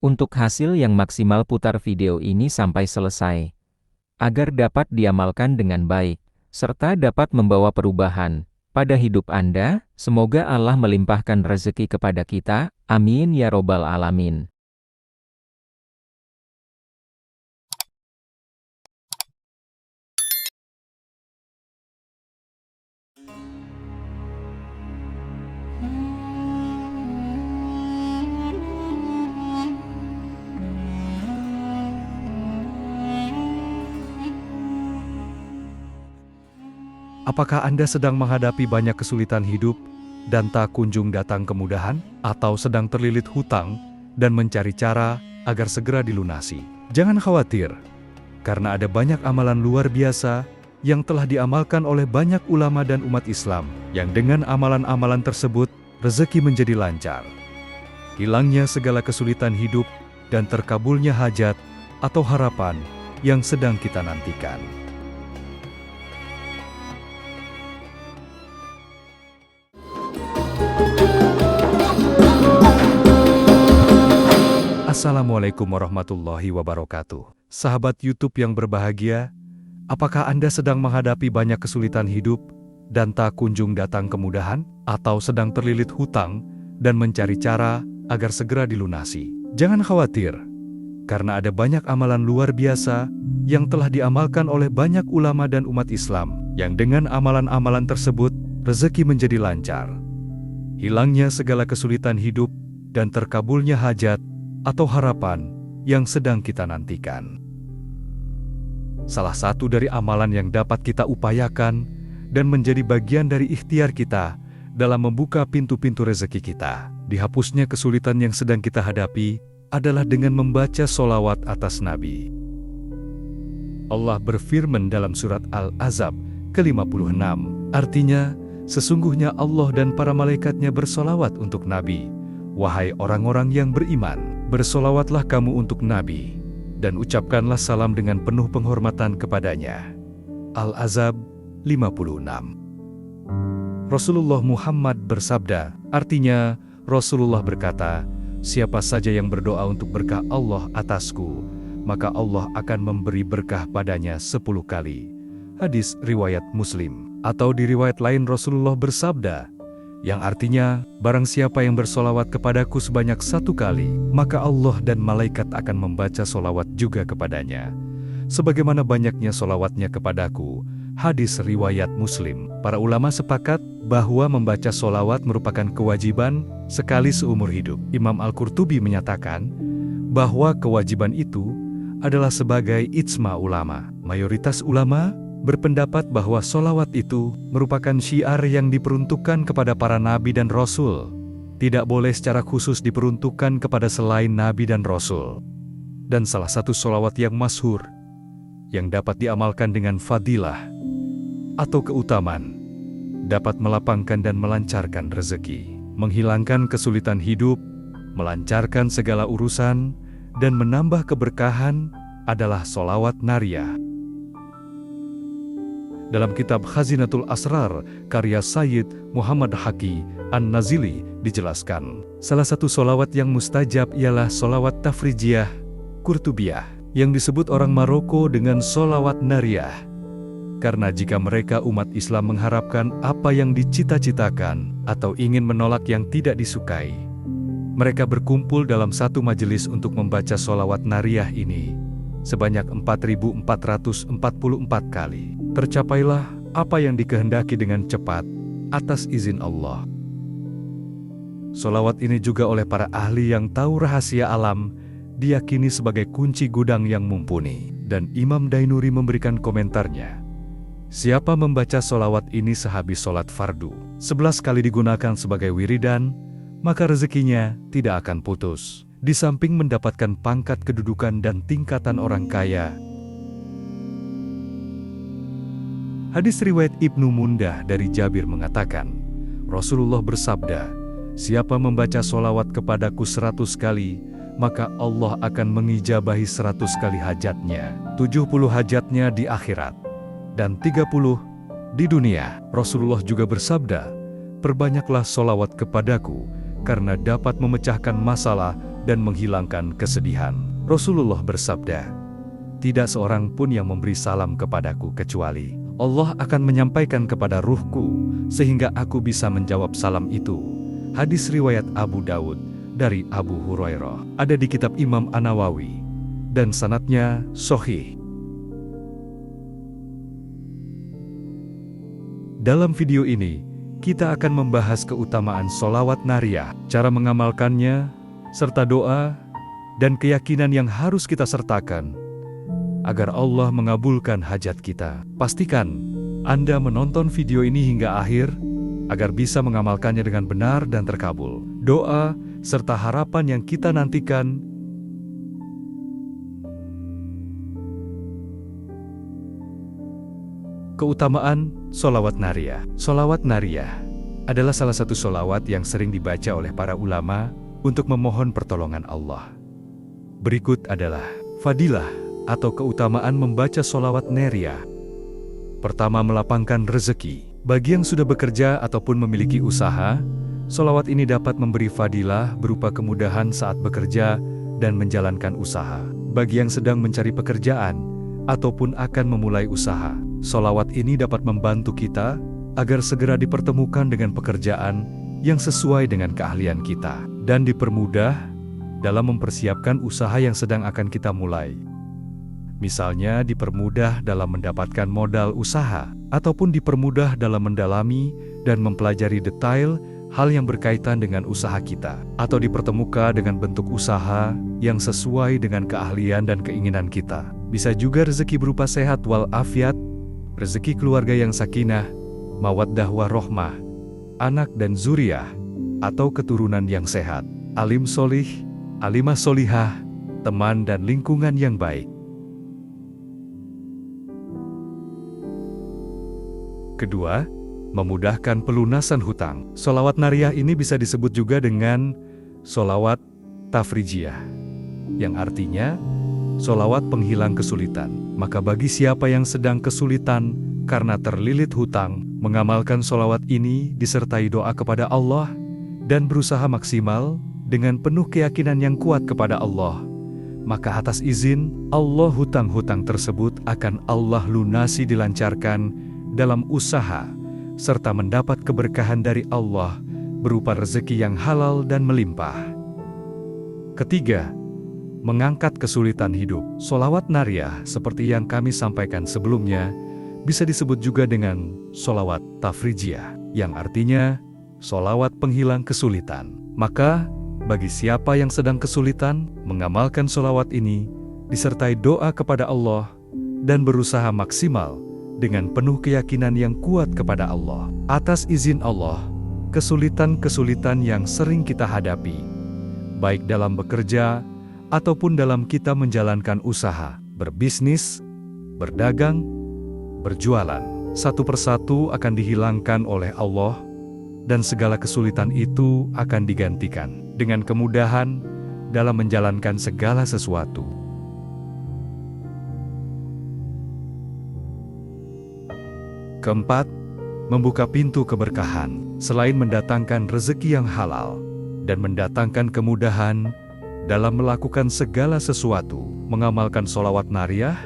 Untuk hasil yang maksimal, putar video ini sampai selesai, agar dapat diamalkan dengan baik, serta dapat membawa perubahan pada hidup Anda. Semoga Allah melimpahkan rezeki kepada kita, amin ya robbal alamin. Apakah Anda sedang menghadapi banyak kesulitan hidup dan tak kunjung datang kemudahan? Atau sedang terlilit hutang dan mencari cara agar segera dilunasi? Jangan khawatir, karena ada banyak amalan luar biasa yang telah diamalkan oleh banyak ulama dan umat Islam, yang dengan amalan-amalan tersebut, rezeki menjadi lancar. Hilangnya segala kesulitan hidup dan terkabulnya hajat atau harapan yang sedang kita nantikan. Assalamualaikum warahmatullahi wabarakatuh. Sahabat YouTube yang berbahagia, apakah Anda sedang menghadapi banyak kesulitan hidup dan tak kunjung datang kemudahan? Atau sedang terlilit hutang dan mencari cara agar segera dilunasi? Jangan khawatir, karena ada banyak amalan luar biasa yang telah diamalkan oleh banyak ulama dan umat Islam, yang dengan amalan-amalan tersebut, rezeki menjadi lancar. Hilangnya segala kesulitan hidup dan terkabulnya hajat atau harapan yang sedang kita nantikan. Salah satu dari amalan yang dapat kita upayakan dan menjadi bagian dari ikhtiar kita dalam membuka pintu-pintu rezeki kita, dihapusnya kesulitan yang sedang kita hadapi, adalah dengan membaca sholawat atas Nabi. Allah berfirman dalam surat Al-Ahzab ke-56, artinya, sesungguhnya Allah dan para malaikatnya bersolawat untuk Nabi. Wahai orang-orang yang beriman, bersolawatlah kamu untuk Nabi, dan ucapkanlah salam dengan penuh penghormatan kepadanya. Al-Ahzab 56. Rasulullah Muhammad bersabda, artinya, Rasulullah berkata, siapa saja yang berdoa untuk berkah Allah atasku, maka Allah akan memberi berkah padanya 10 kali. Hadis riwayat Muslim. Atau di riwayat lain Rasulullah bersabda, yang artinya, barang siapa yang bersolawat kepadaku sebanyak 1 kali, maka Allah dan malaikat akan membaca solawat juga kepadanya, sebagaimana banyaknya solawatnya kepadaku. Hadis riwayat Muslim. Para ulama sepakat bahwa membaca solawat merupakan kewajiban sekali seumur hidup. Imam Al-Qurtubi menyatakan bahwa kewajiban itu adalah sebagai ijma ulama. Mayoritas ulama berpendapat bahwa solawat itu merupakan syiar yang diperuntukkan kepada para nabi dan rasul. Tidak boleh secara khusus diperuntukkan kepada selain nabi dan rasul. Dan salah satu solawat yang masyhur, yang dapat diamalkan dengan fadilah atau keutamaan, dapat melapangkan dan melancarkan rezeki, menghilangkan kesulitan hidup, melancarkan segala urusan, dan menambah keberkahan, adalah solawat nariyah. Dalam kitab Khazinatul Asrar, karya Sayyid Muhammad Haqi An-Nazili, dijelaskan, salah satu solawat yang mustajab ialah solawat tafrijiyah Qurtubiyah, yang disebut orang Maroko dengan solawat nariyah. Karena jika mereka umat Islam mengharapkan apa yang dicita-citakan, atau ingin menolak yang tidak disukai, mereka berkumpul dalam satu majelis untuk membaca solawat nariyah ini, sebanyak 4.444 kali. Tercapailah apa yang dikehendaki dengan cepat, atas izin Allah. Solawat ini juga oleh para ahli yang tahu rahasia alam, diyakini sebagai kunci gudang yang mumpuni. Dan Imam Dainuri memberikan komentarnya, siapa membaca solawat ini sehabis sholat fardu, 11 kali digunakan sebagai wiridan, maka rezekinya tidak akan putus. Di samping mendapatkan pangkat kedudukan dan tingkatan orang kaya. Hadis riwayat Ibnu Mundah dari Jabir mengatakan, Rasulullah bersabda, siapa membaca solawat kepadaku 100 kali, maka Allah akan mengijabahi 100 kali hajatnya, 70 hajatnya di akhirat, dan 30 di dunia. Rasulullah juga bersabda, perbanyaklah solawat kepadaku, karena dapat memecahkan masalah dan menghilangkan kesedihan. Rasulullah bersabda, "Tidak seorang pun yang memberi salam kepadaku kecuali Allah akan menyampaikan kepada ruhku sehingga aku bisa menjawab salam itu." Hadis riwayat Abu Daud dari Abu Hurairah, ada di kitab Imam An-Nawawi, dan sanadnya sahih. Dalam video ini, kita akan membahas keutamaan sholawat nariyah, cara mengamalkannya, serta doa dan keyakinan yang harus kita sertakan agar Allah mengabulkan hajat kita. Pastikan Anda menonton video ini hingga akhir agar bisa mengamalkannya dengan benar dan terkabul. Doa serta harapan yang kita nantikan. Keutamaan sholawat nariyah. Sholawat nariyah adalah salah satu sholawat yang sering dibaca oleh para ulama untuk memohon pertolongan Allah. Berikut adalah fadilah atau keutamaan membaca sholawat nariyah. Pertama, melapangkan rezeki. Bagi yang sudah bekerja ataupun memiliki usaha, sholawat ini dapat memberi fadilah berupa kemudahan saat bekerja dan menjalankan usaha. Bagi yang sedang mencari pekerjaan ataupun akan memulai usaha, sholawat ini dapat membantu kita agar segera dipertemukan dengan pekerjaan yang sesuai dengan keahlian kita dan dipermudah dalam mempersiapkan usaha yang sedang akan kita mulai. Misalnya dipermudah dalam mendapatkan modal usaha, ataupun dipermudah dalam mendalami dan mempelajari detail hal yang berkaitan dengan usaha kita, atau dipertemukan dengan bentuk usaha yang sesuai dengan keahlian dan keinginan kita. Bisa juga rezeki berupa sehat walafiat, rezeki keluarga yang sakinah, mawaddah warohmah, anak dan zuriyah, atau keturunan yang sehat, alim solih, alimah solihah, teman dan lingkungan yang baik. Kedua, memudahkan pelunasan hutang. Sholawat nariyah ini bisa disebut juga dengan sholawat tafrijiyah, yang artinya sholawat penghilang kesulitan. Maka bagi siapa yang sedang kesulitan karena terlilit hutang, mengamalkan sholawat ini disertai doa kepada Allah dan berusaha maksimal dengan penuh keyakinan yang kuat kepada Allah, maka atas izin Allah hutang-hutang tersebut akan Allah lunasi, dilancarkan dalam usaha, serta mendapat keberkahan dari Allah berupa rezeki yang halal dan melimpah. Ketiga, mengangkat kesulitan hidup. Sholawat nariyah seperti yang kami sampaikan sebelumnya bisa disebut juga dengan sholawat tafrijiyah, yang artinya sholawat penghilang kesulitan. Maka bagi siapa yang sedang kesulitan, mengamalkan sholawat ini disertai doa kepada Allah dan berusaha maksimal dengan penuh keyakinan yang kuat kepada Allah. Atas izin Allah, kesulitan-kesulitan yang sering kita hadapi, baik dalam bekerja ataupun dalam kita menjalankan usaha, berbisnis, berdagang, berjualan, satu persatu akan dihilangkan oleh Allah dan segala kesulitan itu akan digantikan dengan kemudahan dalam menjalankan segala sesuatu. Keempat, membuka pintu keberkahan. Selain mendatangkan rezeki yang halal dan mendatangkan kemudahan dalam melakukan segala sesuatu, mengamalkan sholawat nariyah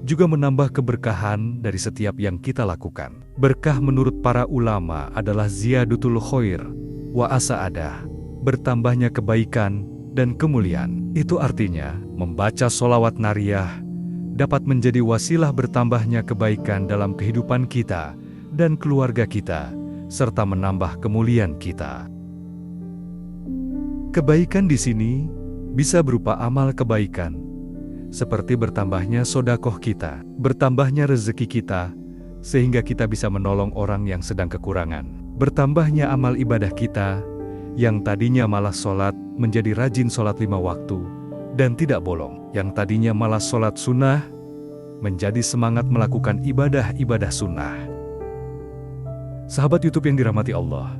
juga menambah keberkahan dari setiap yang kita lakukan. Berkah menurut para ulama adalah ziyadutul khair wa asa'adah, bertambahnya kebaikan dan kemuliaan. Itu artinya, membaca sholawat nariyah dapat menjadi wasilah bertambahnya kebaikan dalam kehidupan kita dan keluarga kita, serta menambah kemuliaan kita. Kebaikan di sini bisa berupa amal kebaikan, seperti bertambahnya sedekah kita, bertambahnya rezeki kita, sehingga kita bisa menolong orang yang sedang kekurangan. Bertambahnya amal ibadah kita, yang tadinya malas sholat menjadi rajin sholat 5 waktu, dan tidak bolong. Yang tadinya malas sholat sunnah, menjadi semangat melakukan ibadah-ibadah sunnah. Sahabat YouTube yang dirahmati Allah,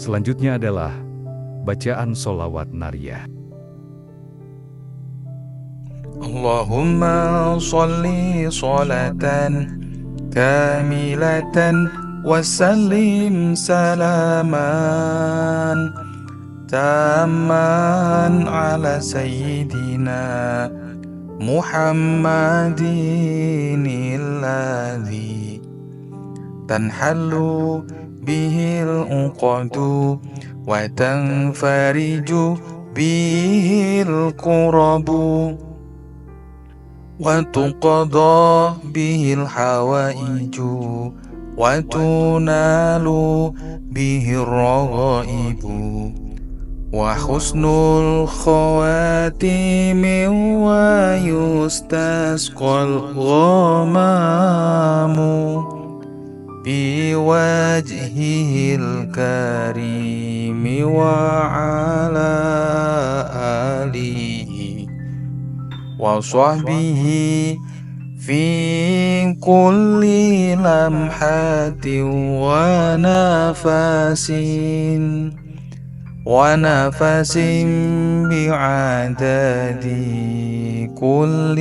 selanjutnya adalah bacaan sholawat nariyah. Allahumma sholli sholatan kamilatan wa sallim salaman تاما على سيدنا محمد الذي تنحل به العقد وتنفرج به الكرب وتقضى به الحوائج وتنال به الرغائب وحسن الخواتم ويستسقى الغمام بوجهه الكريم وعلى آله وصحبه في كل لمحة ونفس بعدد كل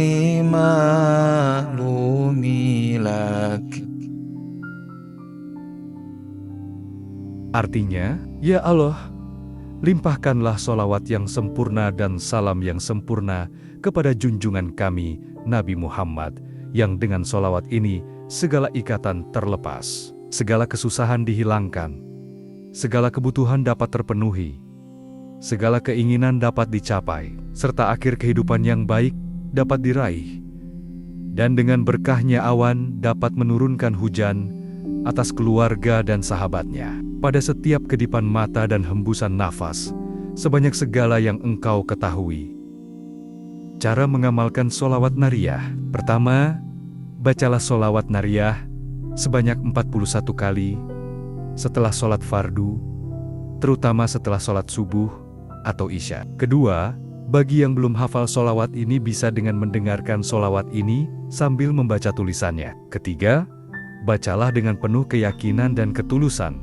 معلوم لك. Artinya, ya Allah, limpahkanlah solawat yang sempurna dan salam yang sempurna kepada junjungan kami, Nabi Muhammad, yang dengan solawat ini segala ikatan terlepas, segala kesusahan dihilangkan, segala kebutuhan dapat terpenuhi, segala keinginan dapat dicapai, serta akhir kehidupan yang baik dapat diraih. Dan dengan berkahnya awan dapat menurunkan hujan atas keluarga dan sahabatnya, pada setiap kedipan mata dan hembusan nafas, sebanyak segala yang engkau ketahui. Cara mengamalkan solawat nariyah. Pertama, bacalah solawat nariyah sebanyak 41 kali setelah sholat fardu, terutama setelah sholat subuh atau isya. Kedua, bagi yang belum hafal solawat ini bisa dengan mendengarkan solawat ini sambil membaca tulisannya. Ketiga, bacalah dengan penuh keyakinan dan ketulusan,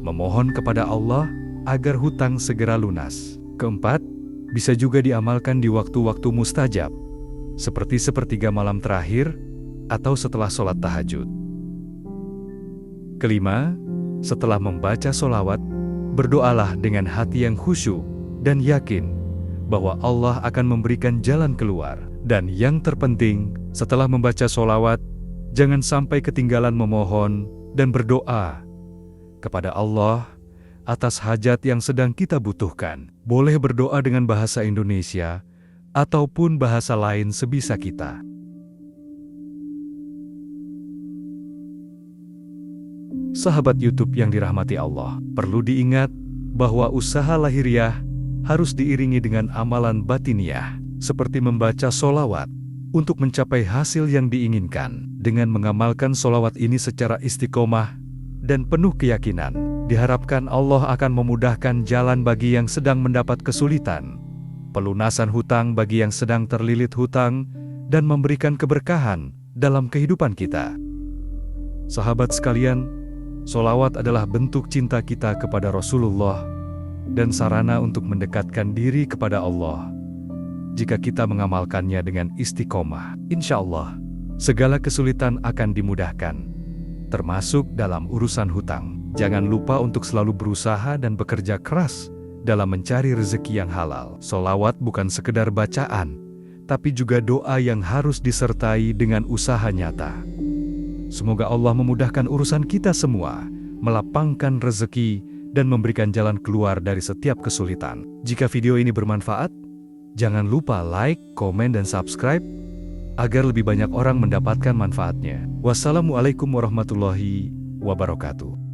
memohon kepada Allah agar hutang segera lunas. Keempat, bisa juga diamalkan di waktu-waktu mustajab, seperti sepertiga malam terakhir atau setelah sholat tahajud. Kelima, setelah membaca solawat, berdoalah dengan hati yang khusyuk dan yakin bahwa Allah akan memberikan jalan keluar. Dan yang terpenting, setelah membaca solawat, jangan sampai ketinggalan memohon dan berdoa kepada Allah atas hajat yang sedang kita butuhkan. Boleh berdoa dengan bahasa Indonesia ataupun bahasa lain sebisa kita. Sahabat YouTube yang dirahmati Allah, perlu diingat bahwa usaha lahiriah harus diiringi dengan amalan batiniah, seperti membaca solawat untuk mencapai hasil yang diinginkan. Dengan mengamalkan solawat ini secara istiqomah dan penuh keyakinan, diharapkan Allah akan memudahkan jalan bagi yang sedang mendapat kesulitan, pelunasan hutang bagi yang sedang terlilit hutang, dan memberikan keberkahan dalam kehidupan kita. Sahabat sekalian, solawat adalah bentuk cinta kita kepada Rasulullah dan sarana untuk mendekatkan diri kepada Allah. Jika kita mengamalkannya dengan istiqomah, insya Allah, segala kesulitan akan dimudahkan, termasuk dalam urusan hutang. Jangan lupa untuk selalu berusaha dan bekerja keras dalam mencari rezeki yang halal. Solawat bukan sekedar bacaan, tapi juga doa yang harus disertai dengan usaha nyata. Semoga Allah memudahkan urusan kita semua, melapangkan rezeki, dan memberikan jalan keluar dari setiap kesulitan. Jika video ini bermanfaat, jangan lupa like, komen, dan subscribe agar lebih banyak orang mendapatkan manfaatnya. Wassalamualaikum warahmatullahi wabarakatuh.